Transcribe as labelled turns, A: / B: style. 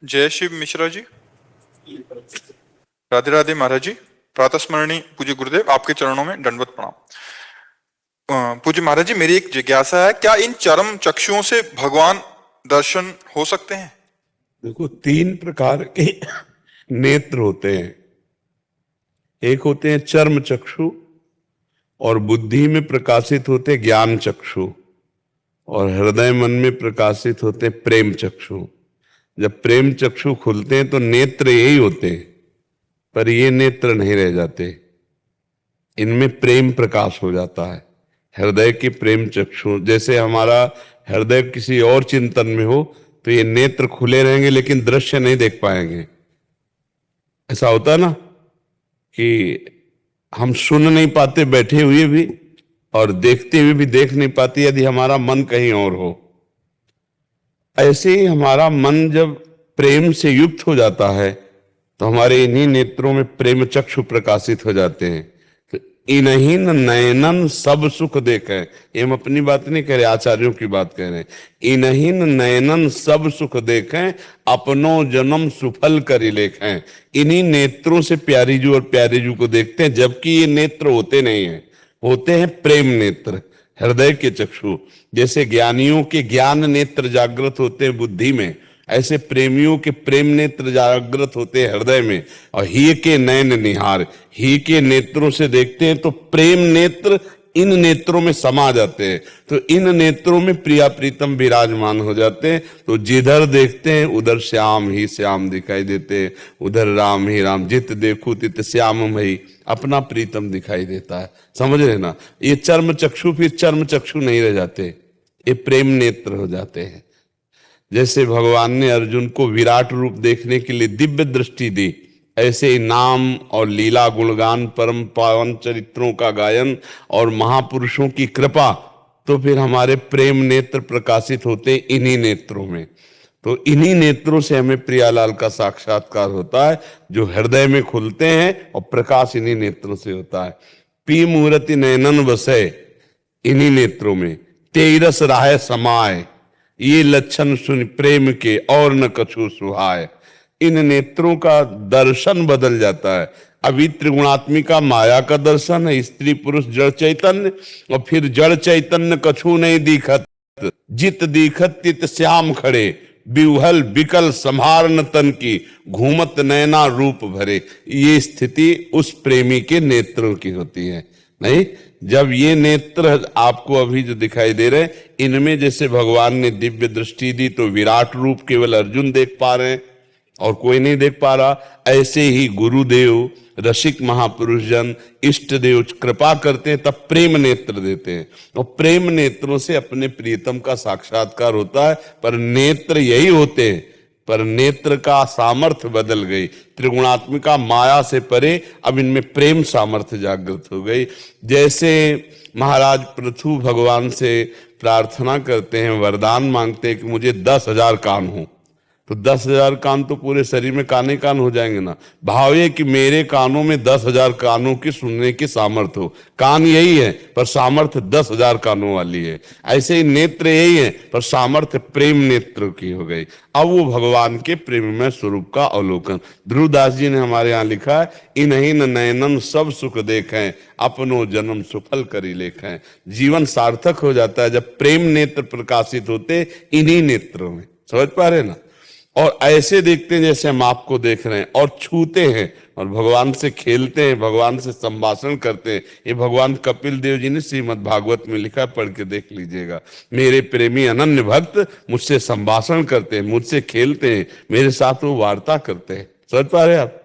A: जय शिव मिश्रा जी। राधे राधे महाराज जी। प्रातः स्मरणी पूज्य गुरुदेव, आपके चरणों में दंडवत प्रणाम। पूज्य महाराज जी, मेरी एक जिज्ञासा है, क्या इन चरम चक्षुओं से भगवान दर्शन हो सकते हैं?
B: देखो, 3 प्रकार के नेत्र होते हैं। एक होते हैं चर्म चक्षु, और बुद्धि में प्रकाशित होते ज्ञान चक्षु, और हृदय मन में प्रकाशित होते प्रेम चक्षु। जब प्रेम चक्षु खुलते हैं तो नेत्र यही होते हैं, पर ये नेत्र नहीं रह जाते, इनमें प्रेम प्रकाश हो जाता है। हृदय के प्रेम चक्षु, जैसे हमारा हृदय किसी और चिंतन में हो तो ये नेत्र खुले रहेंगे लेकिन दृश्य नहीं देख पाएंगे। ऐसा होता है ना कि हम सुन नहीं पाते बैठे हुए भी, और देखते हुए भी देख नहीं पाते यदि हमारा मन कहीं और हो। ऐसे ही हमारा मन जब प्रेम से युक्त हो जाता है तो हमारे इन्हीं नेत्रों में प्रेम चक्षु प्रकाशित हो जाते हैं। तो इन्हीं नयनन सब सुख देखें, ये हम अपनी बात नहीं कह रहे, आचार्यों की बात कह रहे हैं। इन्हीं नयनन सब सुख देखें, अपनों जन्म सुफल करी लेखें। इन्हीं नेत्रों से प्यारी जू और प्यारे जू को देखते हैं, जबकि ये नेत्र होते नहीं हैं, होते हैं प्रेम नेत्र, हृदय के चक्षु। जैसे ज्ञानियों के ज्ञान नेत्र जागृत होते हैं बुद्धि में, ऐसे प्रेमियों के प्रेम नेत्र जागृत होते हैं हृदय में। और ही के नयन निहार, ही के नेत्रों से देखते हैं तो प्रेम नेत्र इन नेत्रों में समा जाते हैं, तो इन नेत्रों में प्रिया प्रीतम विराजमान हो जाते हैं। तो जिधर देखते हैं उधर श्याम ही श्याम दिखाई देते हैं, उधर राम ही राम, जित देखो तित श्याम भई, अपना प्रीतम दिखाई देता है। समझ रहे ना? ये चर्म चक्षु फिर चर्म चक्षु नहीं रह जाते, ये प्रेम नेत्र हो जाते हैं। जैसे भगवान ने अर्जुन को विराट रूप देखने के लिए दिव्य दृष्टि दी, ऐसे ही नाम और लीला गुणगान, परम पावन चरित्रों का गायन और महापुरुषों की कृपा, तो फिर हमारे प्रेम नेत्र प्रकाशित होते इन्हीं नेत्रों में। तो इन्हीं नेत्रों से हमें प्रियालाल का साक्षात्कार होता है, जो हृदय में खुलते हैं, और प्रकाश इन्हीं नेत्रों से होता है। पी मूर्ति नयनन बसे, इन्हीं नेत्रों में तेरस राह समाए, ये लक्षण सुन प्रेम के और न कछु सुहाय। इन नेत्रों का दर्शन बदल जाता है। अभी त्रिगुणात्मिका माया का दर्शन है, स्त्री पुरुष जड़ चैतन्य, और फिर जड़ चैतन्य कछु नहीं दिखत, जित दिखत तित श्याम खड़े, बिवहल बिकल संहार न तन की, घूमत नैना रूप भरे। ये स्थिति उस प्रेमी के नेत्रों की होती है। नहीं, जब ये नेत्र आपको अभी जो दिखाई दे रहे, इनमें जैसे भगवान ने दिव्य दृष्टि दी तो विराट रूप केवल अर्जुन देख पा रहे हैं और कोई नहीं देख पा रहा, ऐसे ही गुरुदेव, रसिक महापुरुष जन, इष्ट देव कृपा करते हैं, तब प्रेम नेत्र देते हैं, और प्रेम नेत्रों से अपने प्रियतम का साक्षात्कार होता है। पर नेत्र यही होते हैं, पर नेत्र का सामर्थ्य बदल गई। त्रिगुणात्मिका माया से परे अब इनमें प्रेम सामर्थ्य जागृत हो गई। जैसे महाराज पृथु भगवान से प्रार्थना करते हैं, वरदान मांगते हैं कि मुझे 10,000 कान हो, तो 10,000 कान तो पूरे शरीर में काने कान हो जाएंगे ना। भाव ये कि मेरे कानों में 10,000 कानों की सुनने की सामर्थ्य हो। कान यही है पर सामर्थ्य 10,000 कानों वाली है। ऐसे ही नेत्र यही है पर सामर्थ्य प्रेम नेत्र की हो गई। अब वो भगवान के प्रेममय स्वरूप का अवलोकन। ध्रुवदास जी ने हमारे यहाँ लिखा है, इन्हीं नयनन सब सुख देखें, अपनो जन्म सुफल करी लेखें। जीवन सार्थक हो जाता है जब प्रेम नेत्र प्रकाशित होते इन्हीं नेत्रों में। समझ पा रहे ना? और ऐसे देखते हैं जैसे हम आपको देख रहे हैं, और छूते हैं और भगवान से खेलते हैं, भगवान से संभाषण करते हैं। ये भगवान कपिल देव जी ने श्रीमद् भागवत में लिखा, पढ़ के देख लीजिएगा। मेरे प्रेमी अनन्य भक्त मुझसे संभाषण करते हैं, मुझसे खेलते हैं, मेरे साथ वो वार्ता करते हैं। समझ पा रहे आप?